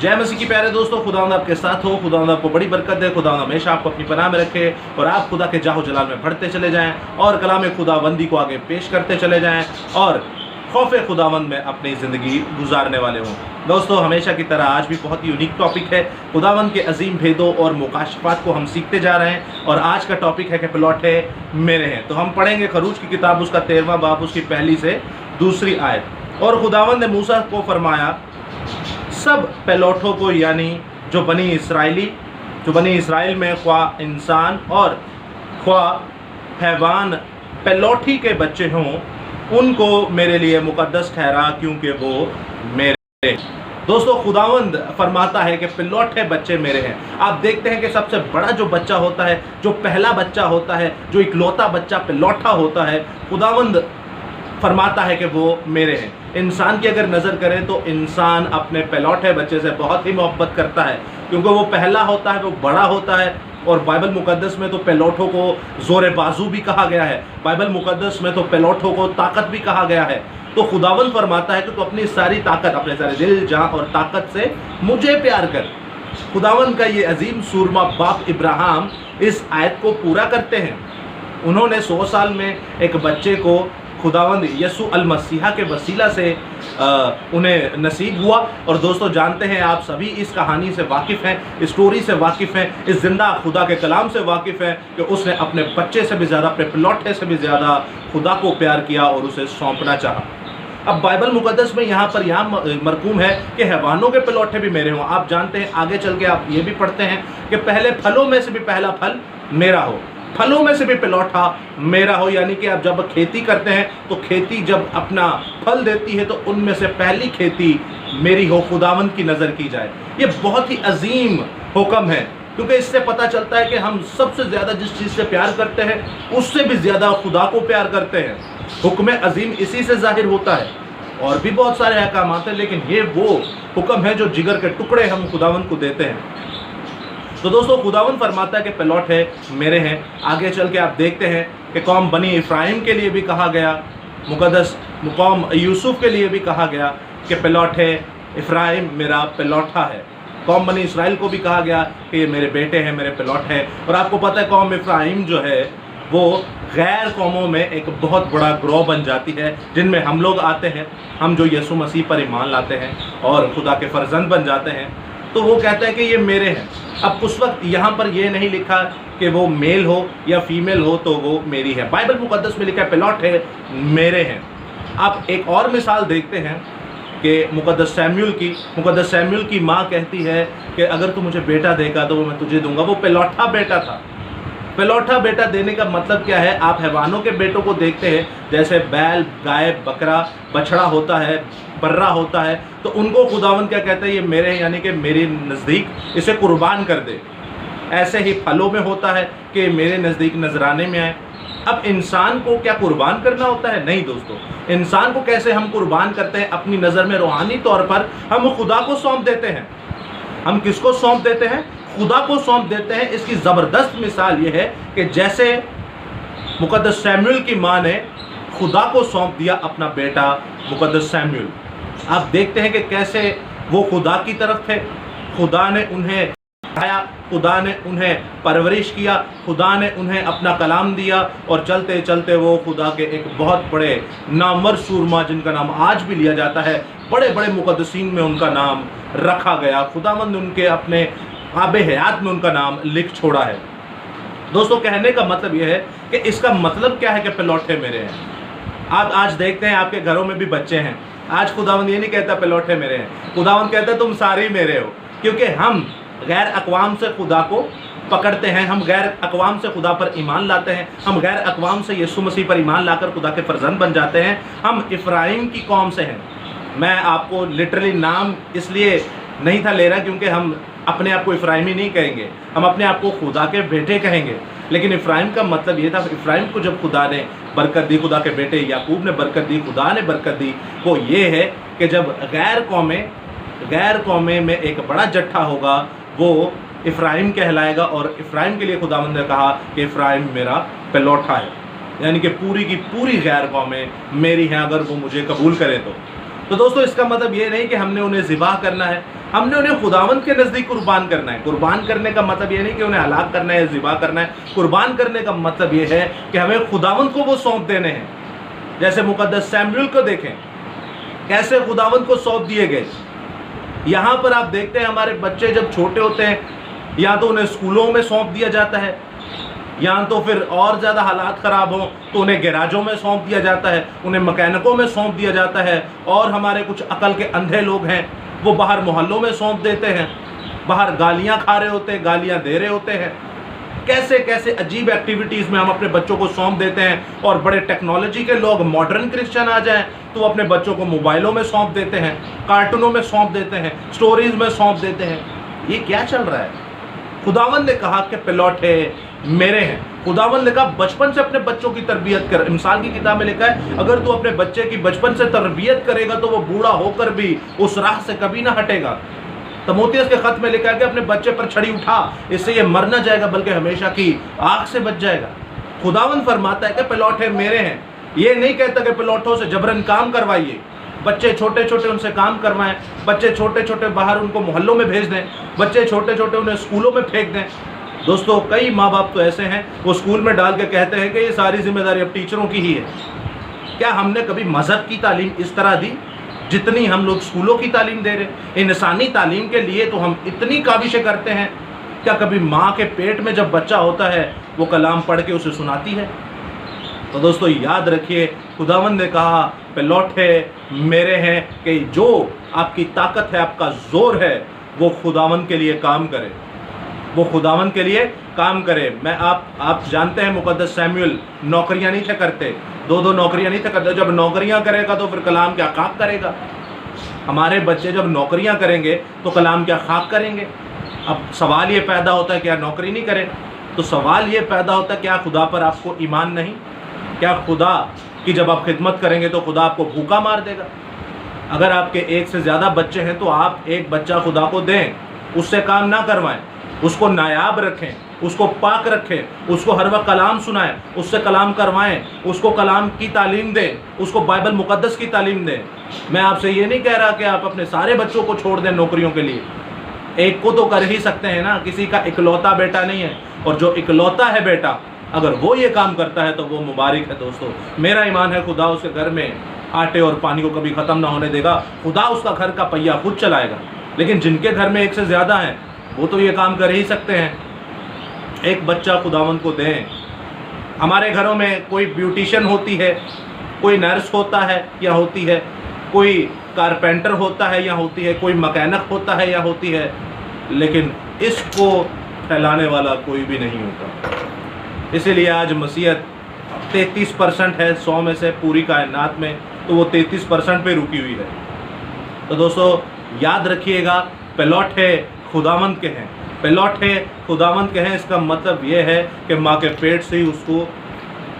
जय मसीह की प्यारे दोस्तों, खुदावंद आपके साथ हो। खुदावंद आपको बड़ी बरकत दे। खुदावंद हमेशा आपको अपनी पनाह में रखे और आप खुदा के जाहो जलाल में बढ़ते चले जाएं और कलाम खुदावंदी को आगे पेश करते चले जाएं और खौफे खुदावंद में अपनी ज़िंदगी गुजारने वाले हों। दोस्तों, हमेशा की तरह आज भी बहुत ही यूनिक टॉपिक है। खुदावंद के अजीम भेदों और मुकाशफात को हम सीखते जा रहे हैं और आज का टॉपिक है कि प्लॉटे मेरे हैं। तो हम पढ़ेंगे खरूज की किताब उसका 13वां बाब उसकी पहली से दूसरी आयत। और खुदावंद ने मूसा को फरमाया, सब पेलोठों को, यानी जो बनी इसराइल में ख्वा इंसान और ख्वा हैवान पेलोठी के बच्चे हों, उनको मेरे लिए मुकद्दस ठहरा, क्योंकि वो मेरे। दोस्तों, खुदावंद फरमाता है कि पिलौठे बच्चे मेरे हैं। आप देखते हैं कि सबसे बड़ा जो बच्चा होता है, जो पहला बच्चा होता है, जो इकलौता बच्चा पिलौठा होता है, खुदावंद फरमाता है कि वो मेरे हैं। इंसान की अगर नज़र करें तो इंसान अपने पिलौठे बच्चे से बहुत ही मोहब्बत करता है, क्योंकि वो पहला होता है, वो बड़ा होता है। और बाइबल मुकद्दस में तो पिलौठों को ज़ोर बाजू भी कहा गया है। बाइबल मुकद्दस में तो पिलौठों को ताकत भी कहा गया है। तो खुदावंद फरमाता है कि तू अपनी सारी ताकत, अपने सारे दिल, जान और ताकत से मुझे प्यार कर। खुदावंद का ये अजीम सूरमा बाप इब्राहिम इस आयत को पूरा करते हैं। उन्होंने 100 साल में एक बच्चे को खुदावंद यसु अल मसीहा के वसीला से उन्हें नसीब हुआ। और दोस्तों, जानते हैं आप सभी इस कहानी से वाकिफ़ हैं, इस स्टोरी से वाकिफ़ हैं, इस जिंदा खुदा के कलाम से वाकिफ़ हैं कि उसने अपने बच्चे से भी ज़्यादा, अपने पिलौठे से भी ज़्यादा खुदा को प्यार किया और उसे सौंपना चाहा। अब बाइबल मुकद्दस में यहाँ मरकूम है कि हैवानों के पिलौठे भी मेरे हों। आप जानते हैं, आगे चल के आप ये भी पढ़ते हैं कि पहले फलों में से भी पहला फल मेरा हो, फलों में से भी पिलौठा मेरा हो। यानी कि आप जब खेती करते हैं तो खेती जब अपना फल देती है तो उनमें से पहली खेती मेरी हो, खुदावंद की नज़र की जाए। ये बहुत ही अजीम हुक्म है, क्योंकि इससे पता चलता है कि हम सबसे ज़्यादा जिस चीज़ से प्यार करते हैं उससे भी ज़्यादा खुदा को प्यार करते हैं। हुक्म अजीम इसी से जाहिर होता है। और भी बहुत सारे अहकाम हैं, लेकिन ये वो हुक्म है जो जिगर के टुकड़े हम खुदावंद को देते हैं। तो दोस्तों, खुदावंद फरमाता है कि पिलौठे मेरे हैं। आगे चल के आप देखते हैं कि कौम बनी इफ्राइम के लिए भी कहा गया, मुकद्दस कौम यूसुफ के लिए भी कहा गया कि पिलौठे इफ्राइम मेरा पिलौठा है। कौम बनी इसराइल को भी कहा गया कि ये मेरे बेटे हैं, मेरे पिलौठे हैं। और आपको पता है, कौम इफ्राइम जो है वो गैर कौमों में एक बहुत बड़ा ग्रोह बन जाती है, जिनमें हम लोग आते हैं, हम जो यीशु मसीह पर ईमान लाते हैं और खुदा के फर्जंद बन जाते हैं। तो वो कहता है कि ये मेरे हैं। अब उस वक्त यहाँ पर ये नहीं लिखा कि वो मेल हो या फीमेल हो तो वो मेरी है। बाइबल मुकद्दस में लिखा है पिलौठे मेरे हैं। आप एक और मिसाल देखते हैं कि मुकद्दस सैमुअल की माँ कहती है कि अगर तू मुझे बेटा देगा तो वो मैं तुझे दूंगा। वो पिलौठा बेटा था। पिलौठा बेटा देने का मतलब क्या है? आप हैवानों के बेटों को देखते हैं, जैसे बैल, गाय, बकरा, बछड़ा होता है, बर्रा होता है, तो उनको खुदावंद क्या कहता है? ये मेरे हैं, यानी कि मेरे नज़दीक इसे कुर्बान कर दे। ऐसे ही फलों में होता है कि मेरे नज़दीक नजराने में आए। अब इंसान को क्या कुर्बान करना होता है? नहीं दोस्तों, इंसान को कैसे हम कुर्बान करते हैं? अपनी नज़र में रूहानी तौर पर हम खुदा को सौंप देते हैं। हम किसको सौंप देते हैं? खुदा को सौंप देते हैं। इसकी ज़बरदस्त मिसाल ये है कि जैसे मुकद्दस सैमुअल की माँ ने खुदा को सौंप दिया अपना बेटा मुकद्दस सैमुअल। आप देखते हैं कि कैसे वो खुदा की तरफ थे। खुदा ने उन्हें आया, खुदा ने उन्हें परवरिश किया, खुदा ने उन्हें अपना कलाम दिया और चलते चलते वो खुदा के एक बहुत बड़े नामवर सूरमा, जिनका नाम आज भी लिया जाता है, बड़े बड़े मुकद्दसीन में उनका नाम रखा गया। खुदावंद ने उनके अपने आबे हयात में उनका नाम लिख छोड़ा है। दोस्तों, कहने का मतलब यह है कि इसका मतलब क्या है कि पिलौठे मेरे हैं। आप आज देखते हैं आपके घरों में भी बच्चे हैं। आज खुदावंद ये नहीं कहता पिलौठे मेरे हैं, खुदावंद कहता तुम सारे मेरे हो, क्योंकि हम गैर अक़वाम से खुदा को पकड़ते हैं, हम गैर अक़वाम से खुदा पर ईमान लाते हैं, हम गैर अक़वाम से यीशु मसीह पर ईमान लाकर खुदा के फर्जंद बन जाते हैं। हम इफ्राइम की कौम से हैं। मैं आपको लिटरली नाम इसलिए नहीं था ले रहा क्योंकि हम अपने आप को इफ्राइमी नहीं कहेंगे, हम अपने आप को खुदा के बेटे कहेंगे। लेकिन इफ्राइम का मतलब ये था, इफ्राइम को जब खुदा ने बरकत दी, खुदा के बेटे याकूब ने बरकत दी, खुदा ने बरकत दी, वो ये है कि जब गैर कौमें में एक बड़ा जट्ठा होगा वो इफ्राइम कहलाएगा। और इफ्राइम के लिए खुदावंद ने कहा कि इफ्राइम मेरा पिलौठा है, यानी कि पूरी की पूरी गैर कौमें मेरी हैं अगर वो मुझे कबूल करें तो। तो दोस्तों, इसका मतलब ये नहीं कि हमने उन्हें ज़िबाह करना है, हमने उन्हें खुदावंद के नज़दीक कुर्बान करना है। कुर्बान करने का मतलब ये नहीं कि उन्हें हलाक करना है या ज़िबा करना है। कुर्बान करने का मतलब ये है कि हमें खुदावंद को वो सौंप देने हैं। जैसे मुकद्दस सैमुएल को देखें, कैसे खुदावंद को सौंप दिए गए। यहाँ पर आप देखते हैं हमारे बच्चे जब छोटे होते हैं, या तो उन्हें स्कूलों में सौंप दिया जाता है, या तो फिर और ज़्यादा हालात ख़राब हों तो उन्हें गैराजों में सौंप दिया जाता है, उन्हें मैकेनिकों में सौंप दिया जाता है। और हमारे कुछ अकल के अंधे लोग हैं, वो बाहर मोहल्लों में सौंप देते हैं, बाहर गालियाँ खा रहे होते हैं, गालियाँ दे रहे होते हैं। कैसे कैसे अजीब एक्टिविटीज़ में हम अपने बच्चों को सौंप देते हैं। और बड़े टेक्नोलॉजी के लोग, मॉडर्न क्रिश्चियन आ जाएं तो अपने बच्चों को मोबाइलों में सौंप देते हैं, कार्टूनों में सौंप देते हैं, स्टोरीज में सौंप देते हैं। ये क्या चल रहा है? खुदावंद ने कहा कि पिलौठे मेरे हैं। खुदावंद ने कहा बचपन से अपने बच्चों की तरबियत कर। मिसाल की किताब में लिखा है, अगर तू अपने बच्चे की बचपन से तरबियत करेगा तो वो बूढ़ा होकर भी उस राह से कभी ना हटेगा। तीमुथियुस के खत में लिखा है कि अपने बच्चे पर छड़ी उठा, इससे ये मर न जाएगा बल्कि हमेशा की आग से बच जाएगा। खुदावंद फरमाता है कि पिलौठे मेरे हैं। ये नहीं कहता कि पिलौठों से जबरन काम करवाइए। बच्चे छोटे छोटे उनसे काम करवाएं, बच्चे छोटे छोटे बाहर उनको मोहल्लों में भेज दें, बच्चे छोटे छोटे उन्हें स्कूलों में फेंक दें। दोस्तों, कई माँ बाप तो ऐसे हैं, वो स्कूल में डाल के कहते हैं कि ये सारी जिम्मेदारी अब टीचरों की ही है। क्या हमने कभी मज़हब की तालीम इस तरह दी जितनी हम लोग स्कूलों की तालीम दे रहे? इंसानी तालीम के लिए तो हम इतनी काविशें करते हैं। क्या कभी माँ के पेट में जब बच्चा होता है वो कलाम पढ़ के उसे सुनाती है? तो दोस्तों याद रखिए, खुदावंद ने कहा पिलौठे मेरे हैं, कि जो आपकी ताकत है, आपका जोर है, वो खुदावंद के लिए काम करे, वो खुदावंद के लिए काम करे। आप जानते हैं मुकद्दस सैमुएल नौकरियां नहीं थे करते, दो नौकरियां नहीं थे करते। जब नौकरियां करेगा तो फिर कलाम क्या खाक करेगा? हमारे बच्चे जब नौकरियां करेंगे तो कलाम क्या खाक करेंगे? अब सवाल ये पैदा होता है, क्या नौकरी नहीं करें? तो सवाल ये पैदा होता है, क्या खुदा पर आपको ईमान नहीं? क्या खुदा की जब आप खिदमत करेंगे तो खुदा आपको भूखा मार देगा? अगर आपके एक से ज़्यादा बच्चे हैं तो आप एक बच्चा खुदा को दें, उससे काम ना करवाएं, उसको नायाब रखें, उसको पाक रखें, उसको हर वक्त कलाम सुनाएं, उससे कलाम करवाएं, उसको कलाम की तालीम दें, उसको बाइबल मुकद्दस की तालीम दें। मैं आपसे ये नहीं कह रहा कि आप अपने सारे बच्चों को छोड़ दें नौकरियों के लिए। एक को तो कर ही सकते हैं ना, किसी का इकलौता बेटा नहीं है। और जो इकलौता है बेटा, अगर वो ये काम करता है तो वो मुबारक है। दोस्तों, मेरा ईमान है खुदा उसके घर में आटे और पानी को कभी ख़त्म ना होने देगा। खुदा उसका घर का पहिया खुद चलाएगा। लेकिन जिनके घर में एक से ज़्यादा हैं वो तो ये काम कर ही सकते हैं। एक बच्चा खुदावंद को दें। हमारे घरों में कोई ब्यूटिशियन होती है, कोई नर्स होता है या होती है, कोई कारपेंटर होता है या होती है, कोई मैकेनिक होता है या होती है, लेकिन इसको फैलाने वाला कोई भी नहीं होता। इसीलिए आज मसीहत 33% है 100 में से पूरी कायनात में, तो वो 33% पे रुकी हुई है। तो दोस्तों याद रखिएगा, पिलौठे खुदावंद के हैं, पिलौठे खुदावंद के हैं। इसका मतलब ये है कि माँ के पेट से ही उसको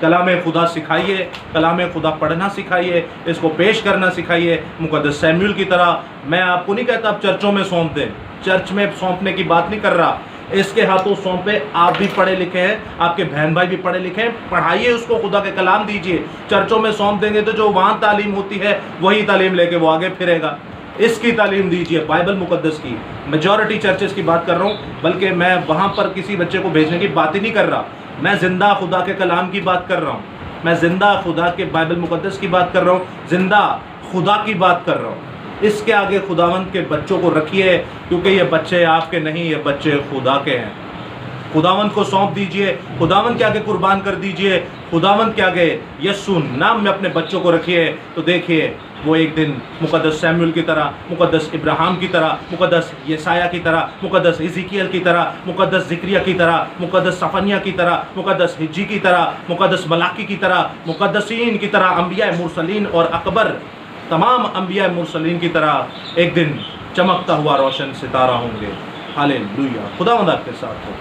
कलाम खुदा सिखाइए, कलाम खुदा पढ़ना सिखाइए, इसको पेश करना सिखाइए मुकद्दस सैमुएल की तरह। मैं आपको नहीं कहता आप चर्चों में सौंप दें, चर्च में सौंपने की बात नहीं कर रहा। इसके हाथों सौंपे, आप भी पढ़े लिखे हैं, आपके बहन भाई भी पढ़े लिखे हैं, पढ़ाइए उसको, खुदा के कलाम दीजिए। चर्चों में सौंप देंगे तो जो वहाँ तालीम होती है वही तालीम लेके वो आगे फिरेगा। इसकी तालीम दीजिए, बाइबल मुकद्दस की। मेजॉरिटी चर्चेस की बात कर रहा हूँ, बल्कि मैं वहाँ पर किसी बच्चे को भेजने की बात ही नहीं कर रहा। मैं ज़िंदा खुदा के कलाम की बात कर रहा हूँ, मैं ज़िंदा खुदा के बाइबल मुकद्दस की बात कर रहा हूँ, ज़िंदा खुदा की बात कर रहा हूँ। इसके आगे खुदावंद के बच्चों को रखिए, क्योंकि ये बच्चे आपके नहीं, ये बच्चे खुदा के हैं। खुदावंद को सौंप दीजिए, खुदावंद के आगे कुर्बान कर दीजिए, खुदावंद के आगे यस्सु नाम में अपने बच्चों को रखिए। तो देखिए वो एक दिन मुकद्दस सैमुएल की तरह, मुकद्दस इब्राहिम की तरह, मुकद्दस यसाया की तरह, मुकद्दस इज़िकियल की तरह, मुकद्दस ज़िक्रिया की तरह, मुकद्दस सफनिया की तरह, मुकद्दस हिज्जी की तरह, मुकद्दस मलाकी की तरह, मुकद्दसीन की तरह, अंबिया मुरसलीन और अकबर तमाम अंबिया मुरसलीन की तरह एक दिन चमकता हुआ रोशन सितारा होंगे। हालेलुया। खुदावंद आपके साथ हो।